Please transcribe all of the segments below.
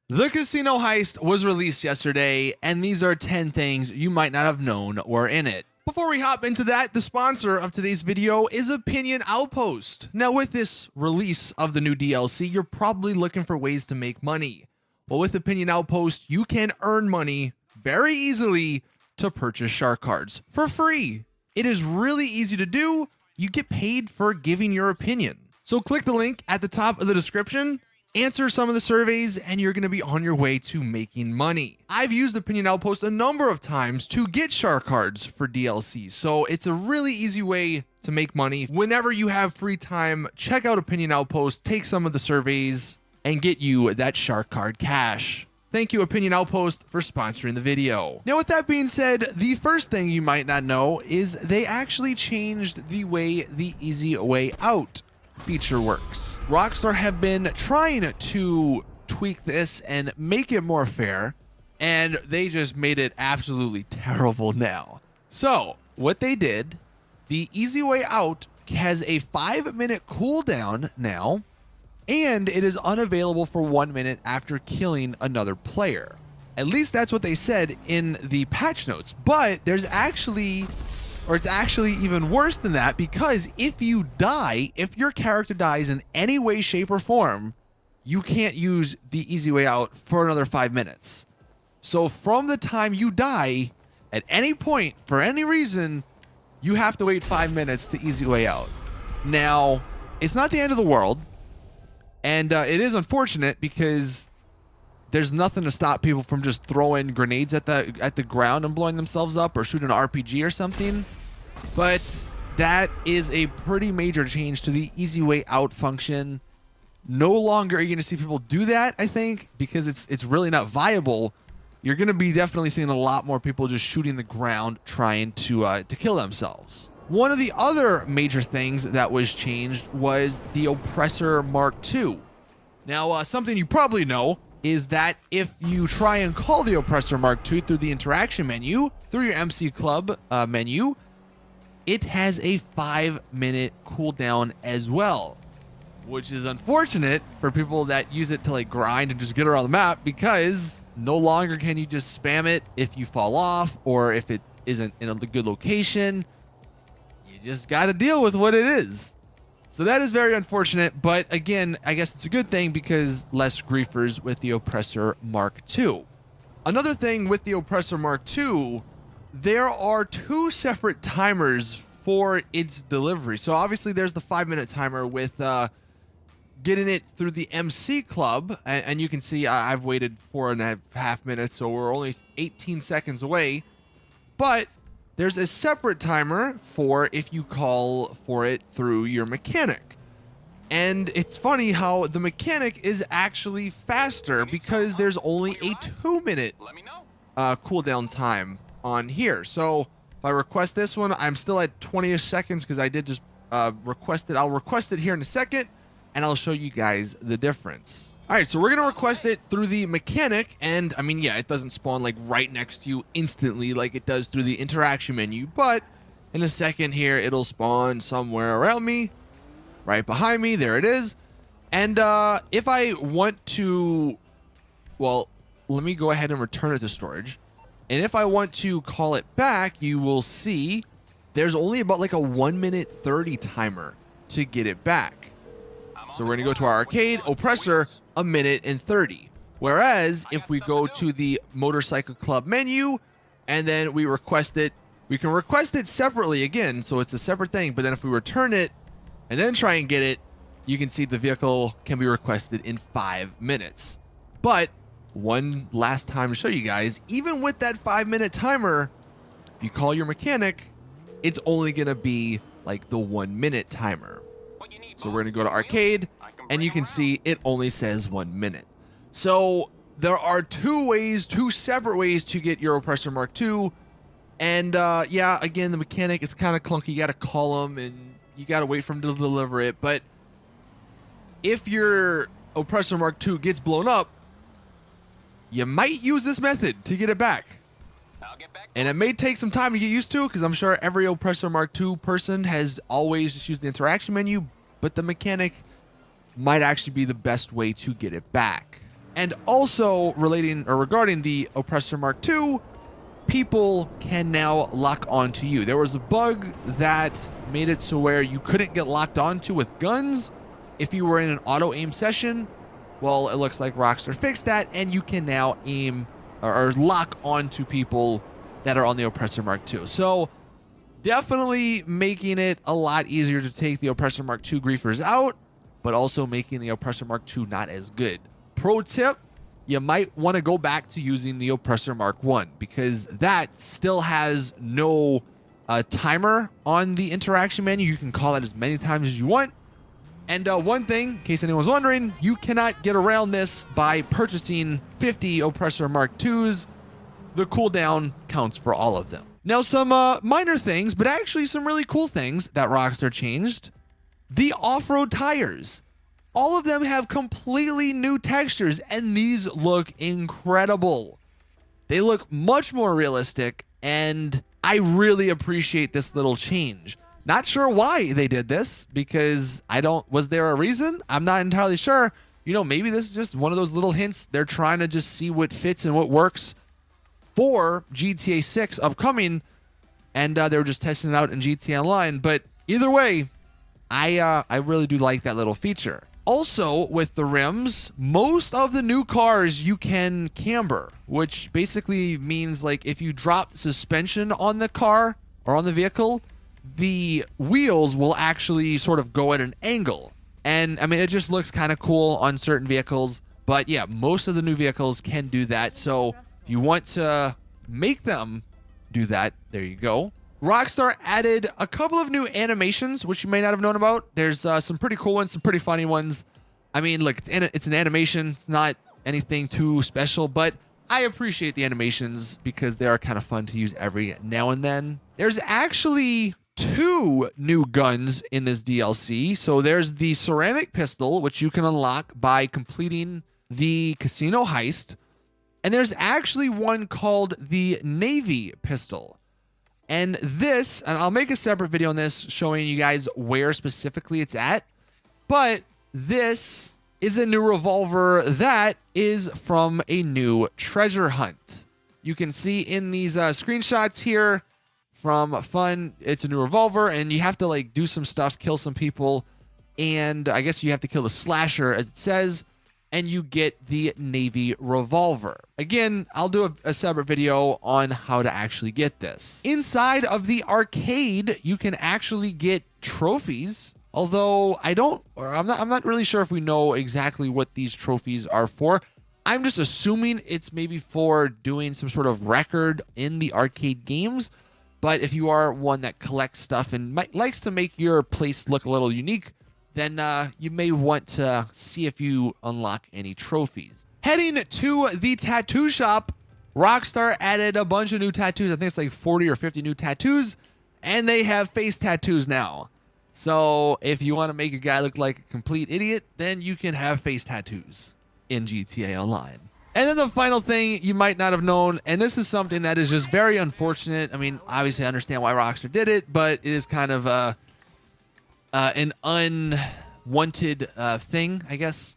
The Casino Heist was released yesterday, and these are 10 things you might not have known were in it. Before we hop into that, the sponsor of today's video is Opinion Outpost. Now, with this release of the new DLC, you're probably looking for ways to make money. Well, with Opinion Outpost, you can earn money very easily to purchase shark cards for free. It is really easy to do. You get paid for giving your opinion. So click the link at the top of the description, answer some of the surveys, and you're going to be on your way to making money. I've used Opinion Outpost a number of times to get shark cards for DLC, so it's a really easy way to make money. Whenever you have free time, check out Opinion Outpost, take some of the surveys, and get you that shark card cash. Thank you, Opinion Outpost, for sponsoring the video. Now, with that being said, the first thing you might not know is they actually changed the way the easy way out feature works. Rockstar have been trying to tweak this and make it more fair, and they just made it absolutely terrible now. So what they did, the easy way out has a 5-minute cooldown now, and it is unavailable for 1 minute after killing another player. At least that's what they said in the patch notes, but there's actually, or it's actually even worse than that, because if you die, if your character dies in any way, shape, or form, you can't use the easy way out for another 5 minutes. So from the time you die, at any point, for any reason, you have to wait 5 minutes to easy way out. Now, it's not the end of the world, and it is unfortunate because there's nothing to stop people from just throwing grenades at the ground and blowing themselves up, or shooting an RPG or something. But that is a pretty major change to the easy way out function. No longer are you going to see people do that, I think, because it's really not viable. You're going to be definitely seeing a lot more people just shooting the ground trying to kill themselves. One of the other major things that was changed was the Oppressor Mark II. Now, something you probably know is that if you try and call the Oppressor Mark II through the interaction menu, through your MC Club menu, it has a 5-minute cooldown as well, which is unfortunate for people that use it to like grind and just get around the map, because no longer can you just spam it if you fall off or if it isn't in a good location. You just got to deal with what it is. So that is very unfortunate, but again, I guess it's a good thing because less griefers with the Oppressor Mark II. Another thing with the Oppressor Mark II, there are 2 separate timers for its delivery. So obviously there's the 5-minute timer with getting it through the MC Club, and you can see I've waited 4.5 minutes, so we're only 18 seconds away. But there's a separate timer for if you call for it through your mechanic. And it's funny how the mechanic is actually faster because there's only a 2-minute cooldown time on here. So if I request this one, I'm still at 20-ish seconds because I did just request it. I'll request it here in a second, and I'll show you guys the difference. All right, so we're going to request it through the mechanic, and I mean, yeah, it doesn't spawn like right next to you instantly like it does through the interaction menu, but in a second here, it'll spawn somewhere around me, right behind me. There it is. And if I want to, well, let me go ahead and return it to storage. And if I want to call it back, you will see there's only about like a 1:30 timer to get it back. So we're going to go to our arcade, Oppressor, 1:30. Whereas if we go to the Motorcycle Club menu and then we request it, we can request it separately again. So it's a separate thing. But then if we return it and then try and get it, you can see the vehicle can be requested in 5 minutes. But one last time to show you guys, even with that 5-minute timer, if you call your mechanic, it's only going to be like the 1-minute timer. So we're going to go to arcade, and you can see it only says 1 minute. So there are 2 separate ways to get your Oppressor Mark II. And yeah, again, the mechanic is kind of clunky. You got to call him, and you got to wait for him to deliver it. But if your Oppressor Mark II gets blown up, you might use this method to get it back. And it may take some time to get used to, because I'm sure every Oppressor Mark II person has always just used the interaction menu, but the mechanic might actually be the best way to get it back. And also regarding the Oppressor Mark II, people can now lock onto you. There was a bug that made it so where you couldn't get locked onto with guns if you were in an auto aim session. Well, it looks like Rockstar fixed that, and you can now aim or lock onto people that are on the Oppressor Mark II. So definitely making it a lot easier to take the Oppressor Mark II griefers out, but also making the Oppressor Mark II not as good. Pro tip, you might want to go back to using the Oppressor Mark I, because that still has no timer on the interaction menu. You can call it as many times as you want. And one thing, in case anyone's wondering, you cannot get around this by purchasing 50 Oppressor Mark IIs. The cooldown counts for all of them. Now, some minor things, but actually some really cool things that Rockstar changed. The off-road tires. All of them have completely new textures, and these look incredible. They look much more realistic, and I really appreciate this little change. Not sure why they did this, because was there a reason? I'm not entirely sure. You know, maybe this is just one of those little hints. They're trying to just see what fits and what works for GTA 6 upcoming, and they were just testing it out in GTA Online. But either way, I really do like that little feature. Also, with the rims, most of the new cars you can camber, which basically means like if you drop suspension on the car or on the vehicle, the wheels will actually sort of go at an angle. And I mean, it just looks kind of cool on certain vehicles. But yeah, most of the new vehicles can do that. So if you want to make them do that, there you go. Rockstar added a couple of new animations, which you may not have known about. There's some pretty cool ones, some pretty funny ones. I mean, look, it's an animation. It's not anything too special, but I appreciate the animations because they are kind of fun to use every now and then. There's actually 2 new guns in this DLC. So there's the ceramic pistol, which you can unlock by completing the casino heist. And there's actually one called the Navy pistol. And I'll make a separate video on this showing you guys where specifically it's at. But this is a new revolver that is from a new treasure hunt. You can see in these screenshots here from Fun, it's a new revolver, and you have to like do some stuff, kill some people, and I guess you have to kill the slasher, as it says, and you get the Navy revolver. Again, I'll do a separate video on how to actually get this. Inside of the arcade, you can actually get trophies, although I'm not really sure if we know exactly what these trophies are for. I'm just assuming it's maybe for doing some sort of record in the arcade games. But if you are one that collects stuff and likes to make your place look a little unique, then you may want to see if you unlock any trophies. Heading to the tattoo shop, Rockstar added a bunch of new tattoos. I think it's like 40 or 50 new tattoos, and they have face tattoos now. So if you want to make a guy look like a complete idiot, then you can have face tattoos in GTA Online. And then the final thing you might not have known, and this is something that is just very unfortunate. I mean, obviously I understand why Rockstar did it, but it is kind of an unwanted thing, I guess.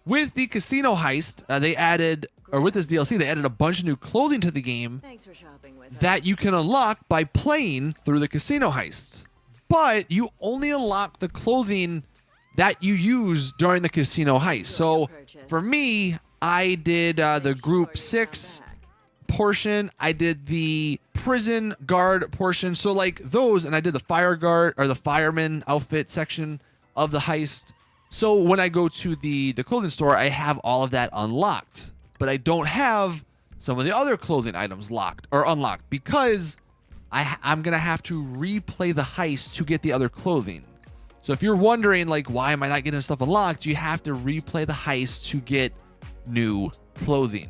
With the casino heist, with this DLC, they added a bunch of new clothing to the game that you can unlock by playing through the casino heist. But you only unlock the clothing that you use during the casino heist. So for me, I did the group 6 portion. I did the prison guard portion. So like those, and I did the fire guard or the fireman outfit section of the heist. So when I go to the clothing store, I have all of that unlocked, but I don't have some of the other clothing items locked or unlocked because I'm going to have to replay the heist to get the other clothing. So if you're wondering like, why am I not getting stuff unlocked? You have to replay the heist to get new clothing.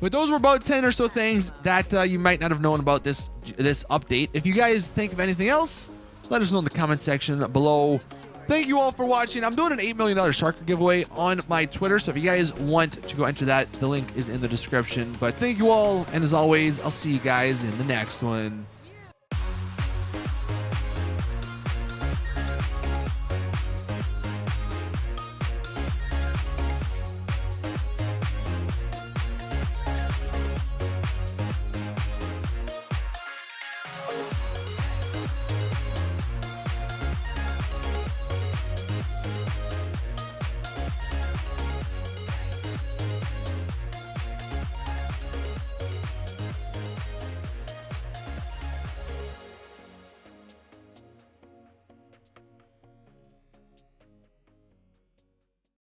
But those were about 10 or so things that you might not have known about this update. If you guys think of anything else, let us know in the comment section below. Thank you all for watching. I'm doing an $8 million Sharker giveaway on my Twitter, so if you guys want to go enter that, the link is in the description. But thank you all, and as always, I'll see you guys in the next one.